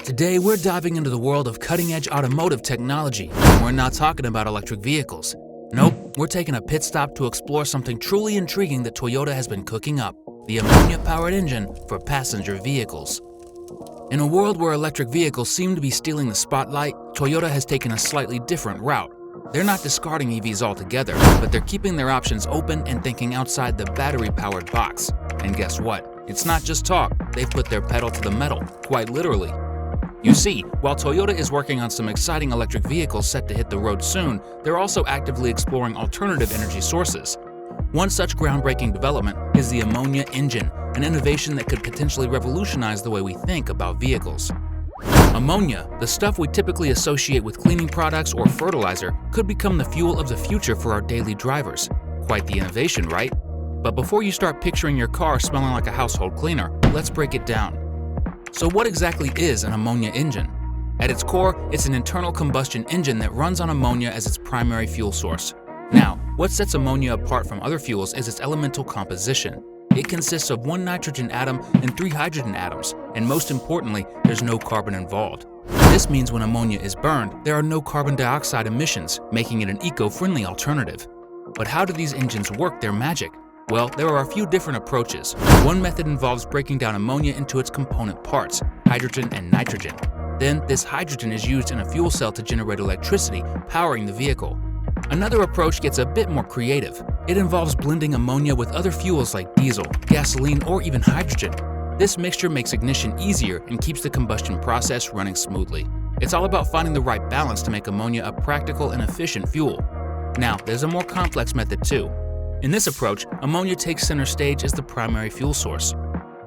Today, we're diving into the world of cutting-edge automotive technology, and we're not talking about electric vehicles. Nope, we're taking a pit stop to explore something truly intriguing that Toyota has been cooking up: the ammonia-powered engine for passenger vehicles. In a world where electric vehicles seem to be stealing the spotlight, Toyota has taken a slightly different route. They're not discarding EVs altogether, but they're keeping their options open and thinking outside the battery-powered box. And guess what? It's not just talk, they've put their pedal to the metal, quite literally. You see, while Toyota is working on some exciting electric vehicles set to hit the road soon, they're also actively exploring alternative energy sources. One such groundbreaking development is the ammonia engine, an innovation that could potentially revolutionize the way we think about vehicles. Ammonia, the stuff we typically associate with cleaning products or fertilizer, could become the fuel of the future for our daily drivers. Quite the innovation, right? But before you start picturing your car smelling like a household cleaner, let's break it down. So what exactly is an ammonia engine? At its core, it's an internal combustion engine that runs on ammonia as its primary fuel source. Now, what sets ammonia apart from other fuels is its elemental composition. It consists of one nitrogen atom and 3 hydrogen atoms, and most importantly, there's no carbon involved. This means when ammonia is burned, there are no carbon dioxide emissions, making it an eco-friendly alternative. But how do these engines work their magic? Well, there are a few different approaches. One method involves breaking down ammonia into its component parts, hydrogen and nitrogen. Then, this hydrogen is used in a fuel cell to generate electricity, powering the vehicle. Another approach gets a bit more creative. It involves blending ammonia with other fuels like diesel, gasoline, or even hydrogen. This mixture makes ignition easier and keeps the combustion process running smoothly. It's all about finding the right balance to make ammonia a practical and efficient fuel. Now, there's a more complex method too. In this approach, ammonia takes center stage as the primary fuel source.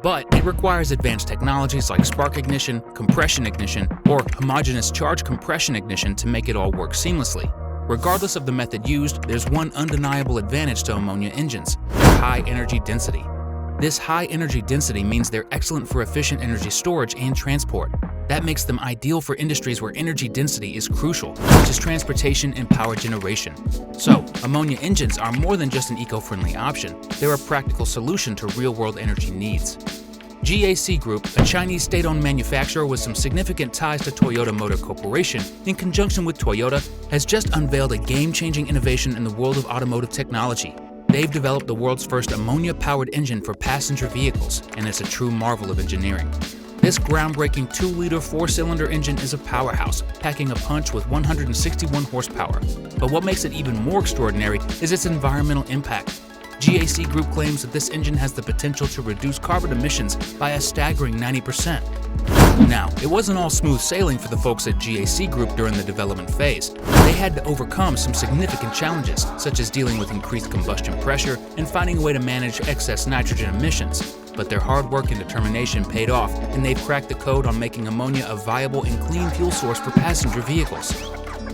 But it requires advanced technologies like spark ignition, compression ignition, or homogeneous charge compression ignition to make it all work seamlessly. Regardless of the method used, there's one undeniable advantage to ammonia engines: their high energy density. This high energy density means they're excellent for efficient energy storage and transport. That makes them ideal for industries where energy density is crucial, such as transportation and power generation. So, ammonia engines are more than just an eco-friendly option. They're a practical solution to real-world energy needs. GAC Group, a Chinese state-owned manufacturer with some significant ties to Toyota Motor Corporation, in conjunction with Toyota, has just unveiled a game-changing innovation in the world of automotive technology. They've developed the world's first ammonia-powered engine for passenger vehicles, and it's a true marvel of engineering. This groundbreaking 2-liter 4-cylinder engine is a powerhouse, packing a punch with 161 horsepower. But what makes it even more extraordinary is its environmental impact. GAC Group claims that this engine has the potential to reduce carbon emissions by a staggering 90%. Now, it wasn't all smooth sailing for the folks at GAC Group during the development phase. They had to overcome some significant challenges, such as dealing with increased combustion pressure and finding a way to manage excess nitrogen emissions. But their hard work and determination paid off, and they've cracked the code on making ammonia a viable and clean fuel source for passenger vehicles.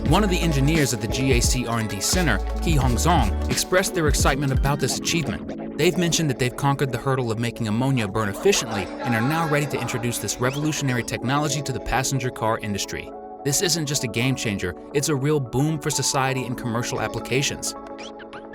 One of the engineers at the GAC R&D Center, Ki Hongzong, expressed their excitement about this achievement. They've mentioned that they've conquered the hurdle of making ammonia burn efficiently and are now ready to introduce this revolutionary technology to the passenger car industry. This isn't just a game changer, it's a real boom for society and commercial applications.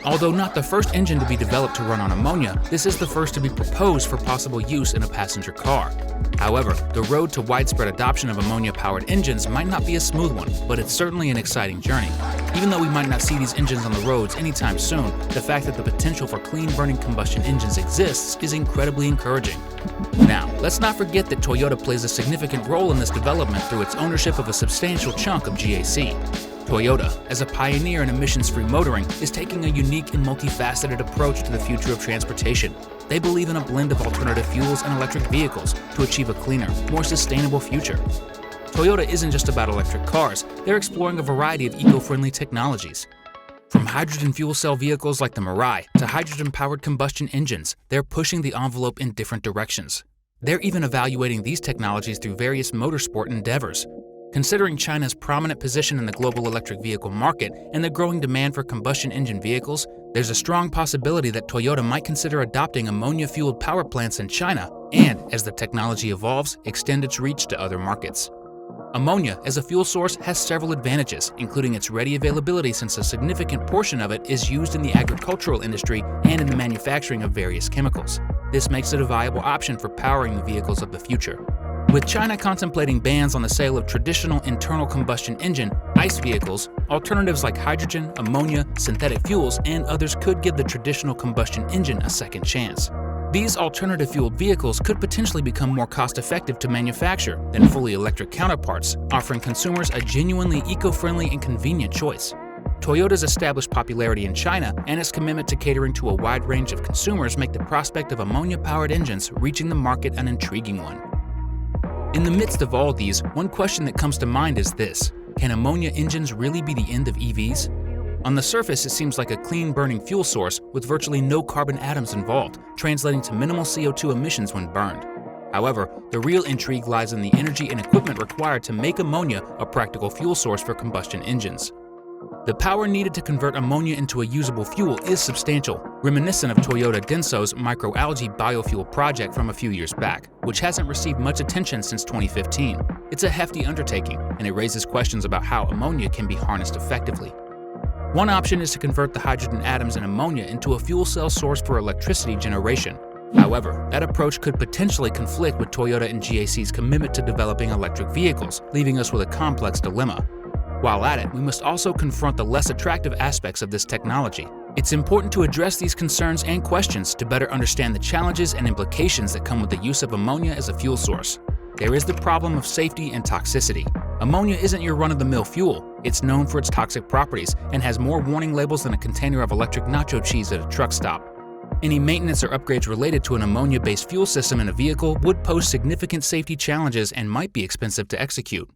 Although not the first engine to be developed to run on ammonia, this is the first to be proposed for possible use in a passenger car. However, the road to widespread adoption of ammonia-powered engines might not be a smooth one, but it's certainly an exciting journey. Even though we might not see these engines on the roads anytime soon, the fact that the potential for clean-burning combustion engines exists is incredibly encouraging. Now, let's not forget that Toyota plays a significant role in this development through its ownership of a substantial chunk of GAC. Toyota, as a pioneer in emissions-free motoring, is taking a unique and multifaceted approach to the future of transportation. They believe in a blend of alternative fuels and electric vehicles to achieve a cleaner, more sustainable future. Toyota isn't just about electric cars, they're exploring a variety of eco-friendly technologies. From hydrogen fuel cell vehicles like the Mirai to hydrogen-powered combustion engines, they're pushing the envelope in different directions. They're even evaluating these technologies through various motorsport endeavors. Considering China's prominent position in the global electric vehicle market and the growing demand for combustion engine vehicles, there's a strong possibility that Toyota might consider adopting ammonia-fueled power plants in China and, as the technology evolves, extend its reach to other markets. Ammonia as a fuel source has several advantages, including its ready availability since a significant portion of it is used in the agricultural industry and in the manufacturing of various chemicals. This makes it a viable option for powering the vehicles of the future. With China contemplating bans on the sale of traditional internal combustion engine ICE vehicles, alternatives like hydrogen, ammonia, synthetic fuels, and others could give the traditional combustion engine a second chance. These alternative-fueled vehicles could potentially become more cost-effective to manufacture than fully electric counterparts, offering consumers a genuinely eco-friendly and convenient choice. Toyota's established popularity in China and its commitment to catering to a wide range of consumers make the prospect of ammonia-powered engines reaching the market an intriguing one. In the midst of all these, one question that comes to mind is this: can ammonia engines really be the end of EVs? On the surface, it seems like a clean-burning fuel source with virtually no carbon atoms involved, translating to minimal CO2 emissions when burned. However, the real intrigue lies in the energy and equipment required to make ammonia a practical fuel source for combustion engines. The power needed to convert ammonia into a usable fuel is substantial, reminiscent of Toyota Denso's microalgae biofuel project from a few years back, which hasn't received much attention since 2015. It's a hefty undertaking, and it raises questions about how ammonia can be harnessed effectively. One option is to convert the hydrogen atoms in ammonia into a fuel cell source for electricity generation. However, that approach could potentially conflict with Toyota and GAC's commitment to developing electric vehicles, leaving us with a complex dilemma. While at it, we must also confront the less attractive aspects of this technology. It's important to address these concerns and questions to better understand the challenges and implications that come with the use of ammonia as a fuel source. There is the problem of safety and toxicity. Ammonia isn't your run-of-the-mill fuel. It's known for its toxic properties and has more warning labels than a container of electric nacho cheese at a truck stop. Any maintenance or upgrades related to an ammonia-based fuel system in a vehicle would pose significant safety challenges and might be expensive to execute.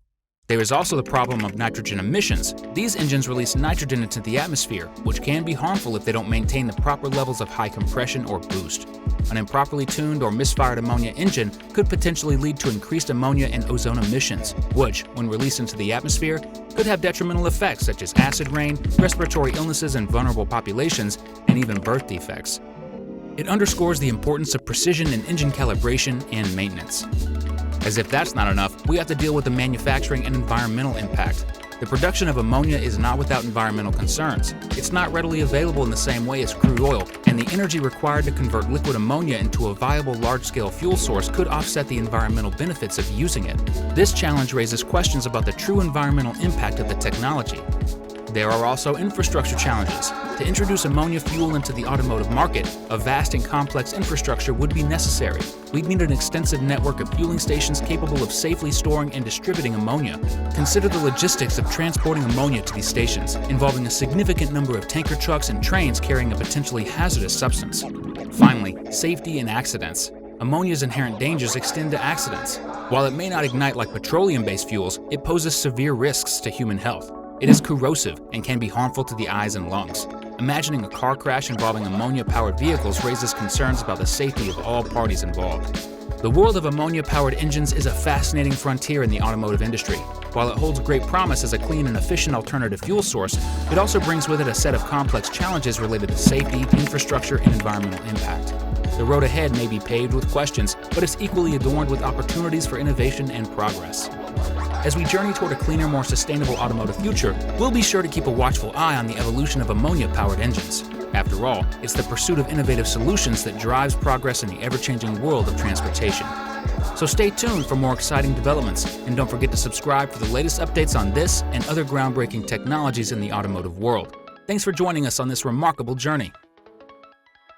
There is also the problem of nitrogen emissions. These engines release nitrogen into the atmosphere, which can be harmful if they don't maintain the proper levels of high compression or boost. An improperly tuned or misfired ammonia engine could potentially lead to increased ammonia and ozone emissions, which, when released into the atmosphere, could have detrimental effects such as acid rain, respiratory illnesses in vulnerable populations, and even birth defects. It underscores the importance of precision in engine calibration and maintenance. As if that's not enough, we have to deal with the manufacturing and environmental impact. The production of ammonia is not without environmental concerns. It's not readily available in the same way as crude oil, and the energy required to convert liquid ammonia into a viable large-scale fuel source could offset the environmental benefits of using it. This challenge raises questions about the true environmental impact of the technology. There are also infrastructure challenges. To introduce ammonia fuel into the automotive market, a vast and complex infrastructure would be necessary. We'd need an extensive network of fueling stations capable of safely storing and distributing ammonia. Consider the logistics of transporting ammonia to these stations, involving a significant number of tanker trucks and trains carrying a potentially hazardous substance. Finally, safety and accidents. Ammonia's inherent dangers extend to accidents. While it may not ignite like petroleum-based fuels, it poses severe risks to human health. It is corrosive and can be harmful to the eyes and lungs. Imagining a car crash involving ammonia-powered vehicles raises concerns about the safety of all parties involved. The world of ammonia-powered engines is a fascinating frontier in the automotive industry. While it holds great promise as a clean and efficient alternative fuel source, it also brings with it a set of complex challenges related to safety, infrastructure, and environmental impact. The road ahead may be paved with questions, but it's equally adorned with opportunities for innovation and progress. As we journey toward a cleaner, more sustainable automotive future, we'll be sure to keep a watchful eye on the evolution of ammonia-powered engines. After all, it's the pursuit of innovative solutions that drives progress in the ever-changing world of transportation. So stay tuned for more exciting developments, and don't forget to subscribe for the latest updates on this and other groundbreaking technologies in the automotive world. Thanks for joining us on this remarkable journey.